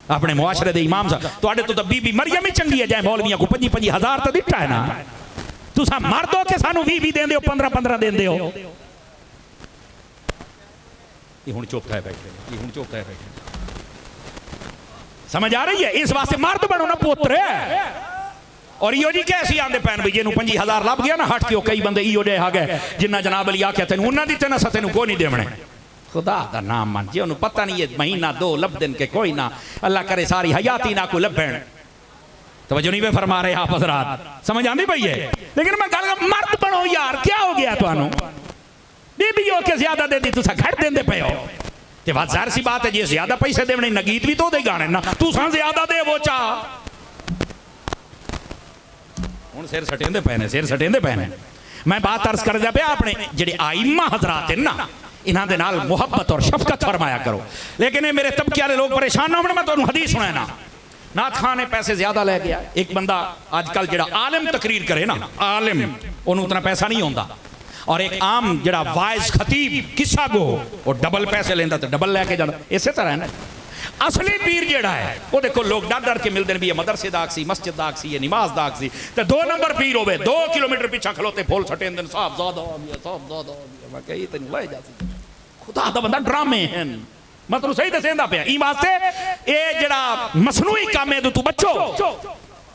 अपने मुआशरे दे इमाम सा तुहाडे तो बीबी मरियम ही चंगी है, जाए मौलवियां को 25,000 तो दिता है ना। तुसा मर दो कि सानू 20 देंदे हो, 15 देंदे हो। ये हुण चुप है बैठे, ये हुण चुप है बैठे। समझ आ रही है? इस वास्ते मर्द बनो ना पुत्र। और इो जी कैसी आंदे पैन भी जिन्होंने 25,000 लभ गया ना हट के, कई बंदे इो जे आ गए जिन्ना जनाब अली आख्या तेन उन्होंने दिते ना तेन कोई नहीं देवने। खुदा का नाम मन जी उन्होंने पता नहीं है महीना 2 लभ दिन के कोई ना, अल्लाह करे सारी हयाती ना कोई लभण। तवज्जो नहीं वे फरमा रहे आप हज़रात, समझ आंदी पई है? लेकिन मैं गल मर्द बनो यार, क्या हो गया तुहानू? बीबी हो के ज्यादा दे दी तुसा घट देंदे पे हो ते बात जाहिर सी बात है जी ज्यादा पैसे देवने ना गीत भी तो दे गाने ना, तुसा ज्यादा दे वो चा हुण सिर सटेंदे पे ने, सिर सटेंदे पे ने। मैं बात अर्ज करदा पे अपने जेडे आइम्मा हजरात हैं ना, इन्हां दे नाल मुहब्बत और शफकत फरमाया करो। लेकिन ये मेरे तबके वाले लोग परेशान ना होने, मैं तुहानू हदीस सुनाना। नाथ खान ने पैसे ज्यादा ले गया। एक बंदा आजकल जेड़ा आलिम तकरीर करे ना, आलिम उन्होंने उतना पैसा नहीं होता, और एक आम जेड़ा वाइज खतीब किस्सा गो वो डबल पैसे लेंदा तो डबल लैके जाना। इस तरह है ना असली पीर जेड़ा है वो देखो लोग डर डर के मिलते हैं भी ये मदरसे दा सी, मस्जिद दा सी, ये नमाज दा सी। तो 2 नंबर पीर होवे 2 किलोमीटर पीछा खलोते फूल छटे दिन साहब ज्यादा हो गया, साहब ज्यादा हो गया। मैं कही तेन ले जाती खुदा दा बंदा ड्रामे हैं, मतलब सही दसेंदा पे ई वास्ते ये जेड़ा मसनूई काम है तू बच्चो।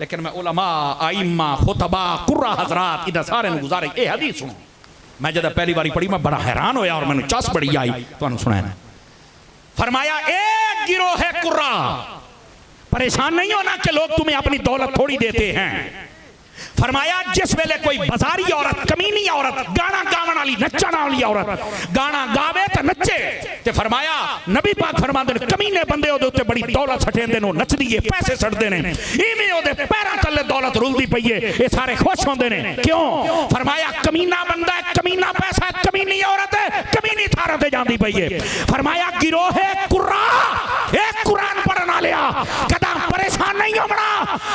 लेकिन मैं उलमा आइम्मा खुतबा कुर्रा हजरात इधर सारे गुजारे ये हदीस सुनो। मैं जब पहली बारी पढ़ी मैं बड़ा हैरान होया और मैंने चस बड़ी आई तो सुनाया। फरमाया एक गिरोह है कुर्रा, परेशान नहीं होना कि लोग तुम्हें अपनी दौलत थोड़ी देते हैं। फरमाया जिस वेले कोई बाजारी औरत, कमीनी औरत, गाना गावन वाली, नचण वाली औरत गाना गावे तो नचे, ते फरमाया नबी पाक फरमांदे ने कमीने बंदे ओदे उत्ते बड़ी दौलत सटेंदे ने, नचदी है, पैसे सटदे ने, इवें ओदे पैरां थल्ले दौलत रुलदी पई है, ये सारे खुश होंदे ने। क्यों? फरमाया कमीना बंदा है, कमीना पैसा है, कमीनी औरत है, कमीनी थारां ते जांदी पई है। फरमाया गिरोह है कुर्रा, एक कुरान पढ़न वालिया कदा परेशान नहीं होना।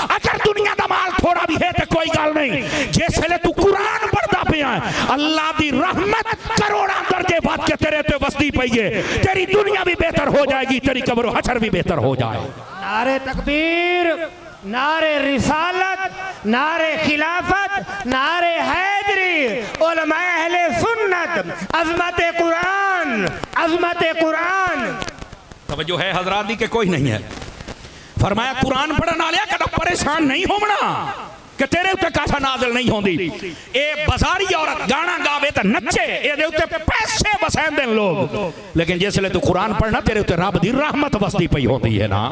अगर दुनिया दा माल थोड़ा भी है तो कोई गल नहीं, जिसले तू कुरान पढ़ता पिया अल्लाह दी रहमत करोड़ां दर्जे बढ़ के तेरे ते वसदी पई है। तेरी दुनिया भी बेहतर हो जाएगी, तेरी कब्र हशर भी बेहतर हो जाए। नारे तकबीर, नारे रिसालत, नारे खिलाफत, नारे हैदरी, उलमा अहले सुन्नत, अज़मत कुरान, अज़मत कुरान। तवज्जो है हजरात दी के कोई नहीं है। फरमाया कुरान पढ़न वाले कदा परेशान नहीं होना कि तेरे उत्ते कासा नाज़िल नहीं होंदी। ए बाजारी औरत गाना गावे तो नचे, ए उत्ते पैसे वसैंदे लोग, लेकिन जिसले तू कुरान पढ़ना तेरे उत्ते रब दी रहमत वसदी पई होंदी है ना।